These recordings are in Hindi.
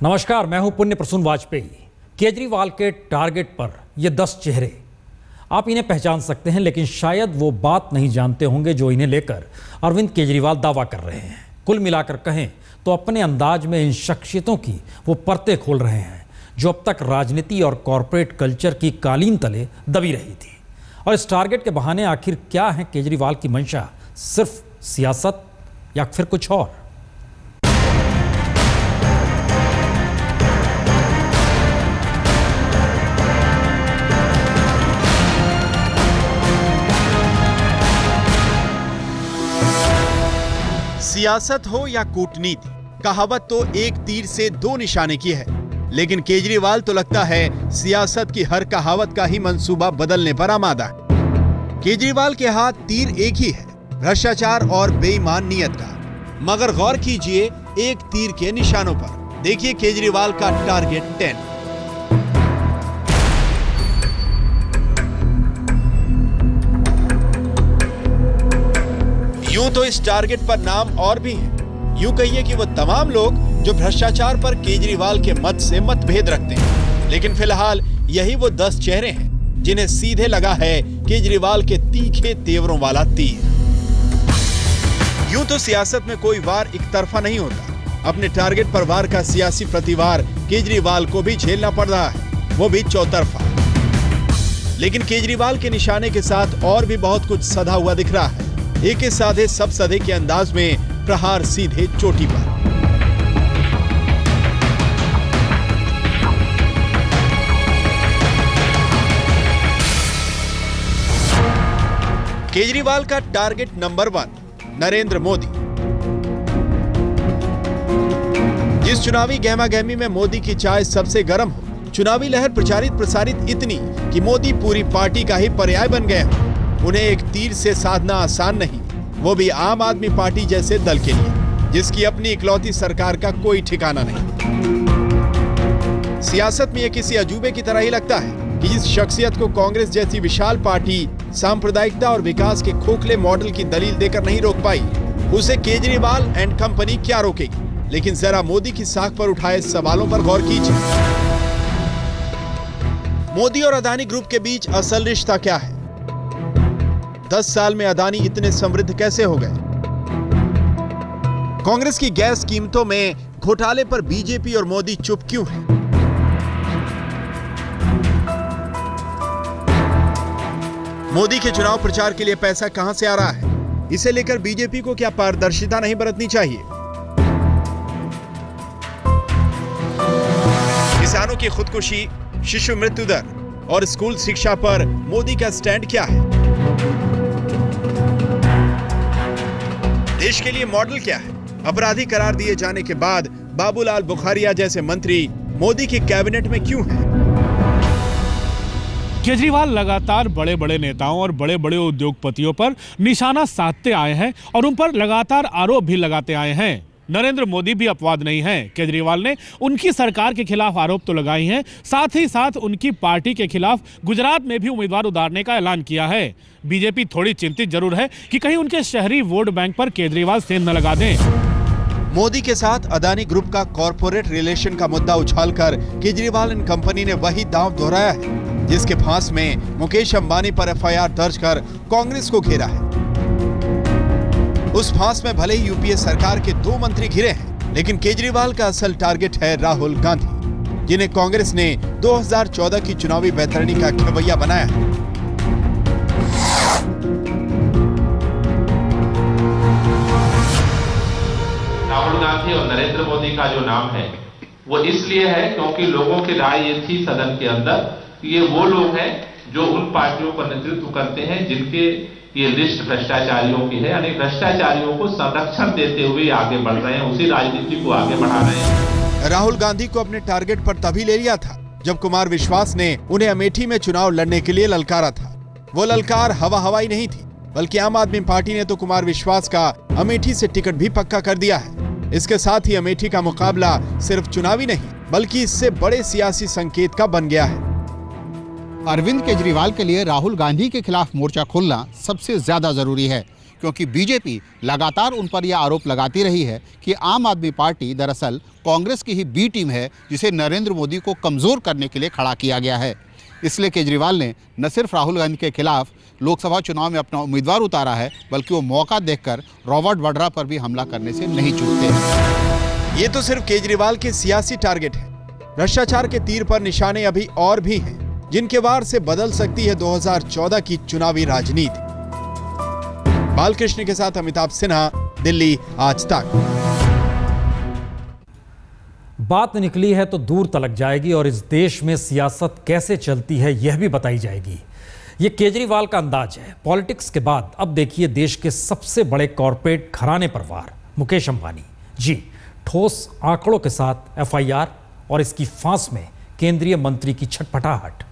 नमस्कार, मैं हूं पुण्य प्रसून वाजपेयी। केजरीवाल के टारगेट पर ये 10 चेहरे, आप इन्हें पहचान सकते हैं, लेकिन शायद वो बात नहीं जानते होंगे जो इन्हें लेकर अरविंद केजरीवाल दावा कर रहे हैं। कुल मिलाकर कहें तो अपने अंदाज में इन शख्सियतों की वो परतें खोल रहे हैं जो अब तक राजनीति और कॉरपोरेट कल्चर की कालीन तले दबी रही थी। और इस टारगेट के बहाने आखिर क्या है केजरीवाल की मंशा? सिर्फ सियासत या फिर कुछ और? सियासत हो या कूटनीति, कहावत तो एक तीर से 2 निशाने की है, लेकिन केजरीवाल तो लगता है सियासत की हर कहावत का ही मंसूबा बदलने पर आमादा है। केजरीवाल के हाथ तीर एक ही है, भ्रष्टाचार और बेईमान नीयत का। मगर गौर कीजिए एक तीर के निशानों पर। देखिए केजरीवाल का टारगेट 10। यूं तो इस टारगेट पर नाम और भी हैं। यूं कहिए कि वो तमाम लोग जो भ्रष्टाचार पर केजरीवाल के मत से मतभेद रखते हैं, लेकिन फिलहाल यही वो 10 चेहरे हैं जिन्हें सीधे लगा है केजरीवाल के तीखे तेवरों वाला तीर। यूं तो सियासत में कोई वार एक तरफा नहीं होता। अपने टारगेट पर वार का सियासी प्रतिवार केजरीवाल को भी झेलना पड़ रहा है, वो भी चौतरफा। लेकिन केजरीवाल के निशाने के साथ और भी बहुत कुछ सधा हुआ दिख रहा है। एक साधे सब सधे के अंदाज में प्रहार सीधे चोटी पर। केजरीवाल का टारगेट नंबर 1 नरेंद्र मोदी। जिस चुनावी गहमागहमी में मोदी की चाय सबसे गर्म हो, चुनावी लहर प्रचारित प्रसारित इतनी कि मोदी पूरी पार्टी का ही पर्याय बन गया। उन्हें एक तीर से साधना आसान नहीं, वो भी आम आदमी पार्टी जैसे दल के लिए, जिसकी अपनी इकलौती सरकार का कोई ठिकाना नहीं। सियासत में ये किसी अजूबे की तरह ही लगता है कि जिस शख्सियत को कांग्रेस जैसी विशाल पार्टी सांप्रदायिकता और विकास के खोखले मॉडल की दलील देकर नहीं रोक पाई, उसे केजरीवाल एंड कंपनी क्या रोकेगी? लेकिन जरा मोदी की साख पर उठाए सवालों पर गौर कीजिए। मोदी और अदानी ग्रुप के बीच असल रिश्ता क्या है? 10 साल में अदानी इतने समृद्ध कैसे हो गए? कांग्रेस की गैस कीमतों में घोटाले पर बीजेपी और मोदी चुप क्यों हैं? मोदी के चुनाव प्रचार के लिए पैसा कहां से आ रहा है? इसे लेकर बीजेपी को क्या पारदर्शिता नहीं बरतनी चाहिए? किसानों की खुदकुशी, शिशु मृत्यु दर और स्कूल शिक्षा पर मोदी का स्टैंड क्या है? देश के लिए मॉडल क्या है? अपराधी करार दिए जाने के बाद बाबूलाल बुखारिया जैसे मंत्री मोदी की कैबिनेट में क्यों हैं? केजरीवाल लगातार बड़े बड़े नेताओं और बड़े बड़े उद्योगपतियों पर निशाना साधते आए हैं और उन पर लगातार आरोप भी लगाते आए हैं। नरेंद्र मोदी भी अपवाद नहीं है। केजरीवाल ने उनकी सरकार के खिलाफ आरोप तो लगाए हैं, साथ ही साथ उनकी पार्टी के खिलाफ गुजरात में भी उम्मीदवार उतारने का ऐलान किया है। बीजेपी थोड़ी चिंतित जरूर है कि कहीं उनके शहरी वोट बैंक पर केजरीवाल सेंध न लगा दें। मोदी के साथ अदानी ग्रुप का कॉर्पोरेट रिलेशन का मुद्दा उछालकर केजरीवाल एंड कंपनी ने वही दांव दोहराया है जिसके फांस में मुकेश अंबानी पर एफआईआर दर्ज कर कांग्रेस को घेरा है। उस फांस में भले ही यूपीए सरकार के 2 मंत्री घिरे हैं, लेकिन केजरीवाल का असल टारगेट है राहुल गांधी, जिन्हें कांग्रेस ने 2014 की चुनावी बैतरणी का खवैया बनाया है। राहुल गांधी और नरेंद्र मोदी का जो नाम है वो इसलिए है क्योंकि लोगों की राय ये थी सदन के अंदर, ये वो लोग हैं जो उन पार्टियों का नेतृत्व करते हैं जिनके ये लिस्ट भ्रष्टाचारियों की है, यानी भ्रष्टाचारियों को संरक्षण देते हुए आगे बढ़ रहे हैं, उसी राजनीति को आगे बढ़ा रहे हैं। राहुल गांधी को अपने टारगेट पर तभी ले लिया था जब कुमार विश्वास ने उन्हें अमेठी में चुनाव लड़ने के लिए ललकारा था। वो ललकार हवा हवाई नहीं थी, बल्कि आम आदमी पार्टी ने तो कुमार विश्वास का अमेठी से टिकट भी पक्का कर दिया है। इसके साथ ही अमेठी का मुकाबला सिर्फ चुनावी नहीं बल्कि इससे बड़े सियासी संकेत का बन गया है। अरविंद केजरीवाल के लिए राहुल गांधी के खिलाफ मोर्चा खोलना सबसे ज्यादा जरूरी है, क्योंकि बीजेपी लगातार उन पर यह आरोप लगाती रही है कि आम आदमी पार्टी दरअसल कांग्रेस की ही बी टीम है, जिसे नरेंद्र मोदी को कमजोर करने के लिए खड़ा किया गया है। इसलिए केजरीवाल ने न सिर्फ राहुल गांधी के खिलाफ लोकसभा चुनाव में अपना उम्मीदवार उतारा है, बल्कि वो मौका देखकर रॉबर्ट वड्रा पर भी हमला करने से नहीं चूकते हैं। ये तो सिर्फ केजरीवाल के सियासी टारगेट है। भ्रष्टाचार के तीर पर निशाने अभी और भी हैं, जिनके वार से बदल सकती है 2014 की चुनावी राजनीति। बालकृष्ण के साथ अमिताभ सिन्हा, दिल्ली आज तक। बात निकली है तो दूर तलक जाएगी और इस देश में सियासत कैसे चलती है यह भी बताई जाएगी। यह केजरीवाल का अंदाज है। पॉलिटिक्स के बाद अब देखिए देश के सबसे बड़े कॉर्पोरेट घराने पर वार। मुकेश अंबानी जी, ठोस आंकड़ों के साथ एफआईआर और इसकी फांस में केंद्रीय मंत्री की छटपटाहट।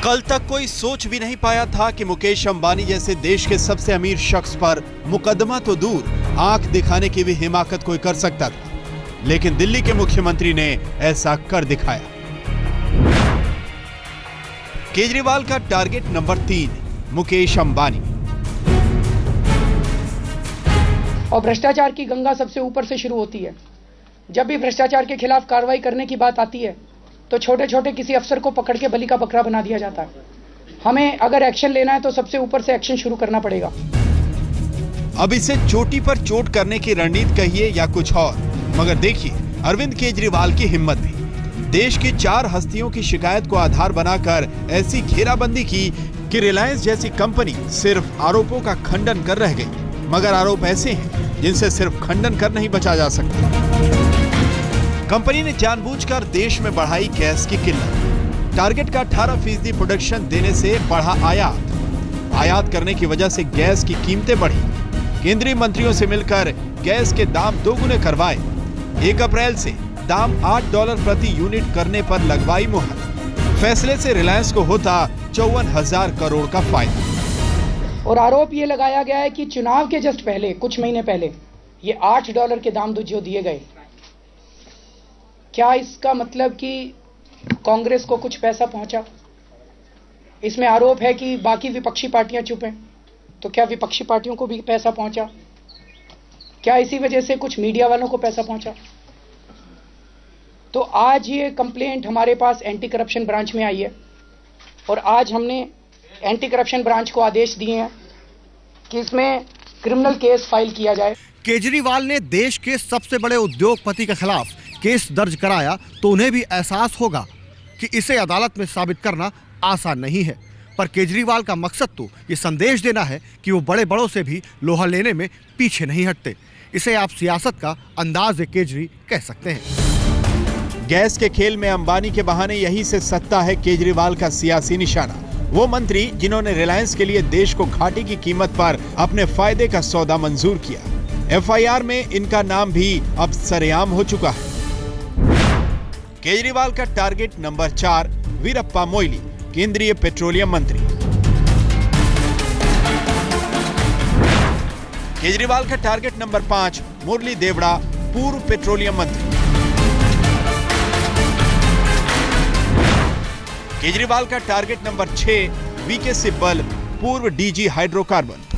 कल तक कोई सोच भी नहीं पाया था कि मुकेश अंबानी जैसे देश के सबसे अमीर शख्स पर मुकदमा तो दूर, आंख दिखाने की भी हिमाकत कोई कर सकता था, लेकिन दिल्ली के मुख्यमंत्री ने ऐसा कर दिखाया। केजरीवाल का टारगेट नंबर 3, मुकेश अंबानी। और भ्रष्टाचार की गंगा सबसे ऊपर से शुरू होती है। जब भी भ्रष्टाचार के खिलाफ कार्रवाई करने की बात आती है तो छोटे छोटे किसी अफसर को पकड़ के बलि का बकरा बना दिया जाता है। हमें अगर एक्शन लेना है तो सबसे ऊपर से एक्शन शुरू करना पड़ेगा। अब इसे चोटी पर चोट करने की रणनीति कहिए या कुछ और, मगर देखिए अरविंद केजरीवाल की हिम्मत भी। देश की 4 हस्तियों की शिकायत को आधार बनाकर ऐसी घेराबंदी की कि रिलायंस जैसी कंपनी सिर्फ आरोपों का खंडन कर रह गई, मगर आरोप ऐसे हैं जिनसे सिर्फ खंडन कर नहीं बचा जा सकता। कंपनी ने जानबूझकर देश में बढ़ाई गैस की किल्लत। टारगेट का 18% प्रोडक्शन देने से बढ़ा आयात करने की वजह से गैस की कीमतें बढ़ी। केंद्रीय मंत्रियों से मिलकर गैस के दाम 2 गुने करवाए। 1 अप्रैल से दाम $8 प्रति यूनिट करने पर लगवाई मुहर। फैसले से रिलायंस को होता 54,000 करोड़ का फायदा। और आरोप ये लगाया गया है कि चुनाव के जस्ट पहले, कुछ महीने पहले, ये $8 के दाम जो दिए गए, क्या इसका मतलब कि कांग्रेस को कुछ पैसा पहुंचा? इसमें आरोप है कि बाकी विपक्षी पार्टियां चुप हैं, तो क्या विपक्षी पार्टियों को भी पैसा पहुंचा? क्या इसी वजह से कुछ मीडिया वालों को पैसा पहुंचा? तो आज ये कंप्लेंट हमारे पास एंटी करप्शन ब्रांच में आई है और आज हमने एंटी करप्शन ब्रांच को आदेश दिए हैं कि इसमें क्रिमिनल केस फाइल किया जाए। केजरीवाल ने देश के सबसे बड़े उद्योगपति के खिलाफ केस दर्ज कराया तो उन्हें भी एहसास होगा कि इसे अदालत में साबित करना आसान नहीं है। पर केजरीवाल का मकसद तो ये संदेश देना है कि वो बड़े बड़ों से भी लोहा लेने में पीछे नहीं हटते। इसे आप सियासत का अंदाज केजरी कह सकते हैं। गैस के खेल में अंबानी के बहाने यही से सत्ता है केजरीवाल का सियासी निशाना। वो मंत्री जिन्होंने रिलायंस के लिए देश को घाटे की कीमत पर अपने फायदे का सौदा मंजूर किया। एफआईआर में इनका नाम भी अब सरेआम हो चुका है। केजरीवाल का टारगेट नंबर 4, वीरप्पा मोइली, केंद्रीय पेट्रोलियम मंत्री। केजरीवाल का टारगेट नंबर 5, मुरली देवड़ा, पूर्व पेट्रोलियम मंत्री। केजरीवाल का टारगेट नंबर 6, वीके सिब्बल, पूर्व डीजी हाइड्रोकार्बन।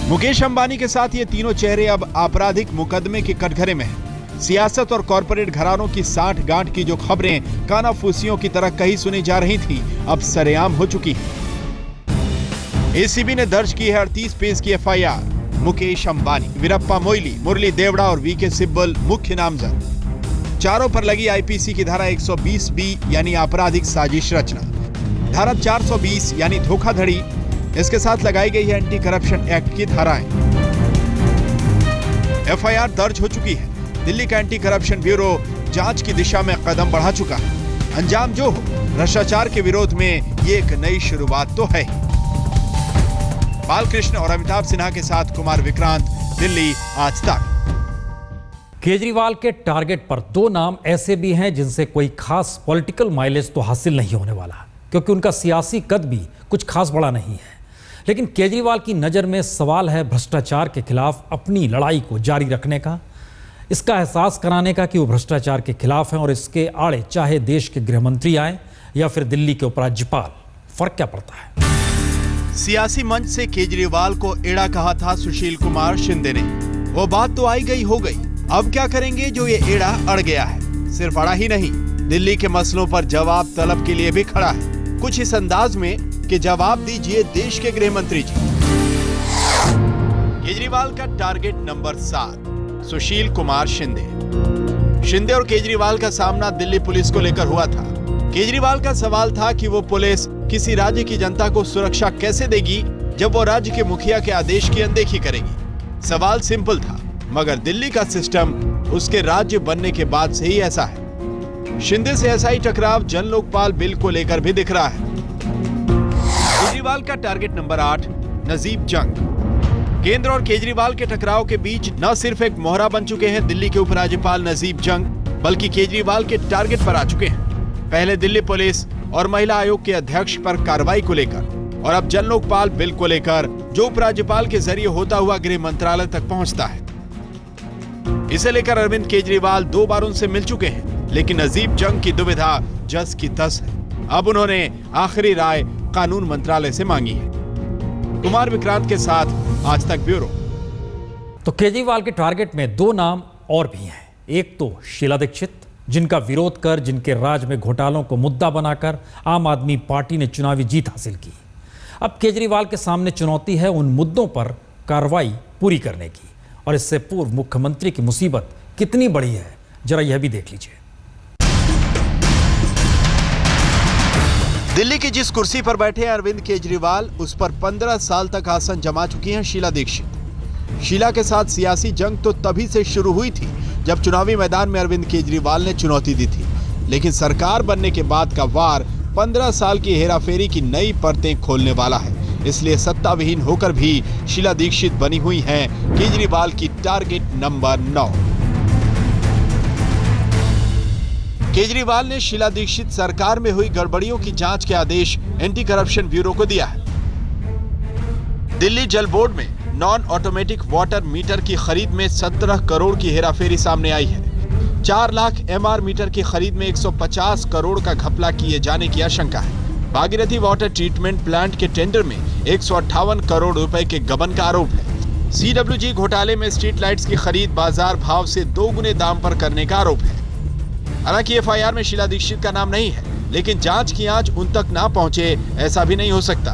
मुकेश अंबानी के साथ ये तीनों चेहरे अब आपराधिक मुकदमे के कटघरे में हैं। सियासत और कॉरपोरेट घरानों की साठ गांठ की जो खबरें कानाफूसियों की तरह कहीं सुनी जा रही थी, अब सरेआम हो चुकी हैं। एसीबी ने दर्ज की है 38 पेज की एफआईआर। मुकेश अंबानी, वीरप्पा मोइली, मुरली देवड़ा और वीके सिब्बल मुख्य नामजद। चारों पर लगी आईपीसी की धारा 120B यानी आपराधिक साजिश रचना, धारा 420 यानी धोखाधड़ी, इसके साथ लगाई गई है एंटी करप्शन एक्ट की धाराएं। एफआईआर दर्ज हो चुकी है। दिल्ली का एंटी करप्शन ब्यूरो जांच की दिशा में कदम बढ़ा चुका है। अंजाम जो हो, भ्रष्टाचार के विरोध में ये एक नई शुरुआत तो है। बालकृष्ण और अमिताभ सिन्हा के साथ कुमार विक्रांत, दिल्ली आज तक। केजरीवाल के टारगेट पर 2 नाम ऐसे भी हैं जिनसे कोई खास पॉलिटिकल माइलेज तो हासिल नहीं होने वाला, क्योंकि उनका सियासी कद भी कुछ खास बड़ा नहीं है। लेकिन केजरीवाल की नज़र में सवाल है भ्रष्टाचार के खिलाफ अपनी लड़ाई को जारी रखने का, इसका एहसास कराने का कि वो भ्रष्टाचार के खिलाफ हैं और इसके आड़े चाहे देश के गृह मंत्री आए या फिर दिल्ली के उपराज्यपाल, फर्क क्या पड़ता है। सियासी मंच से केजरीवाल को एड़ा कहा था सुशील कुमार शिंदे ने। वो बात तो आई गई हो गई, अब क्या करेंगे जो ये एड़ा अड़ गया है। सिर्फ अड़ा ही नहीं, दिल्ली के मसलों पर जवाब तलब के लिए भी खड़ा है, कुछ इस अंदाज में कि जवाब दीजिए देश के गृह मंत्री जी। केजरीवाल का टारगेट नंबर 7, सुशील कुमार शिंदे और केजरीवाल का सामना दिल्ली पुलिस को लेकर हुआ था। केजरीवाल का सवाल था कि वो पुलिस किसी राज्य की जनता को सुरक्षा कैसे देगी जब वो राज्य के मुखिया के आदेश की अनदेखी करेगी। सवाल सिंपल था, मगर दिल्ली का सिस्टम उसके राज्य बनने के बाद से ही ऐसा है। शिंदे से ऐसा ही टकराव जन लोकपाल बिल को लेकर भी दिख रहा है। केजरीवाल का टारगेट नंबर 8, नजीब जंग। केंद्र और केजरीवाल के टकराव के बीच न सिर्फ एक मोहरा बन चुके हैं दिल्ली के उपराज्यपाल नजीब जंग, बल्कि केजरीवाल के टारगेट पर आ चुके हैं। पहले दिल्ली पुलिस और महिला आयोग के अध्यक्ष पर कार्रवाई को लेकर और अब जन लोकपाल बिल को लेकर जो उपराज्यपाल के जरिए होता हुआ गृह मंत्रालय तक पहुंचता है। इसे लेकर अरविंद केजरीवाल 2 बार उनसे मिल चुके हैं, लेकिन नजीब जंग की दुविधा जस की तस है। अब उन्होंने आखिरी राय कानून मंत्रालय से मांगी है। कुमार विक्रांत के साथ आज तक ब्यूरो। तो केजरीवाल के टारगेट में 2 नाम और भी हैं। एक तो शीला दीक्षित, जिनका विरोध कर, जिनके राज में घोटालों को मुद्दा बनाकर आम आदमी पार्टी ने चुनावी जीत हासिल की। अब केजरीवाल के सामने चुनौती है उन मुद्दों पर कार्रवाई पूरी करने की, और इससे पूर्व मुख्यमंत्री की मुसीबत कितनी बड़ी है, जरा यह भी देख लीजिए। दिल्ली की जिस कुर्सी पर बैठे हैं अरविंद केजरीवाल, उस पर 15 साल तक आसन जमा चुकी हैं शीला दीक्षित। शीला के साथ सियासी जंग तो तभी से शुरू हुई थी जब चुनावी मैदान में अरविंद केजरीवाल ने चुनौती दी थी, लेकिन सरकार बनने के बाद का वार 15 साल की हेराफेरी की नई परतें खोलने वाला है। इसलिए सत्ता विहीन होकर भी शीला दीक्षित बनी हुई हैं केजरीवाल की टारगेट नंबर 9। केजरीवाल ने शीला दीक्षित सरकार में हुई गड़बड़ियों की जांच के आदेश एंटी करप्शन ब्यूरो को दिया है। दिल्ली जल बोर्ड में नॉन ऑटोमेटिक वाटर मीटर की खरीद में 17 करोड़ की हेराफेरी सामने आई है। 4 लाख एमआर मीटर की खरीद में 150 करोड़ का घपला किए जाने की आशंका है। भागीरथी वाटर ट्रीटमेंट प्लांट के टेंडर में 158 करोड़ रुपए के गबन का आरोप है। सीडब्ल्यूजी घोटाले में स्ट्रीट लाइट्स की खरीद बाजार भाव से 2 गुने दाम पर करने का आरोप है। हालांकि एफआईआर में शीला दीक्षित का नाम नहीं है, लेकिन जांच की आंच उन तक ना पहुंचे ऐसा भी नहीं हो सकता।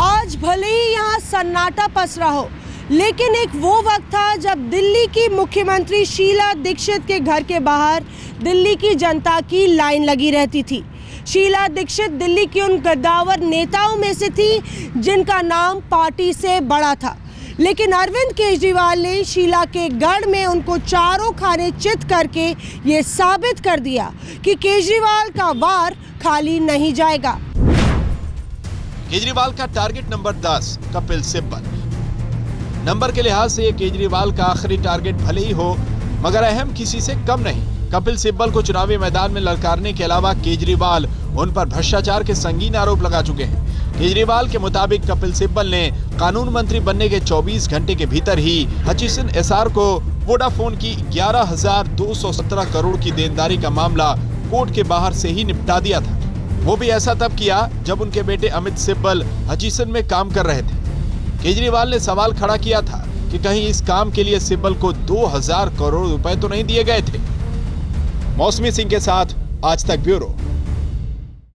आज भले ही यहाँ सन्नाटा पसरा हो, लेकिन एक वो वक्त था जब दिल्ली की मुख्यमंत्री शीला दीक्षित के घर के बाहर दिल्ली की जनता की लाइन लगी रहती थी। शीला दीक्षित दिल्ली की उन कद्दावर नेताओं में से थी जिनका नाम पार्टी से बड़ा था, लेकिन अरविंद केजरीवाल ने शीला के गढ़ में उनको चारों खाने चित करके ये साबित कर दिया कि केजरीवाल का वार खाली नहीं जाएगा। केजरीवाल का target number 10, Kapil Sibal. Number के लिहाज से ये केजरीवाल का आखिरी टारगेट भले ही हो, मगर अहम किसी से कम नहीं। कपिल सिब्बल को चुनावी मैदान में ललकारने के अलावा केजरीवाल उन पर भ्रष्टाचार के संगीन आरोप लगा चुके हैं। केजरीवाल के मुताबिक कपिल सिब्बल ने कानून मंत्री बनने के 24 घंटे के भीतर ही हचिसन एसआर को वोडाफोन की 11,217 करोड़ की देनदारी का मामला कोर्ट के बाहर से ही निपटा दिया था। वो भी ऐसा तब किया जब उनके बेटे अमित सिब्बल हचिसन में काम कर रहे थे। केजरीवाल ने सवाल खड़ा किया था कि कहीं इस काम के लिए सिब्बल को 2,000 करोड़ रुपए तो नहीं दिए गए थे। मौसमी सिंह के साथ आज तक ब्यूरो।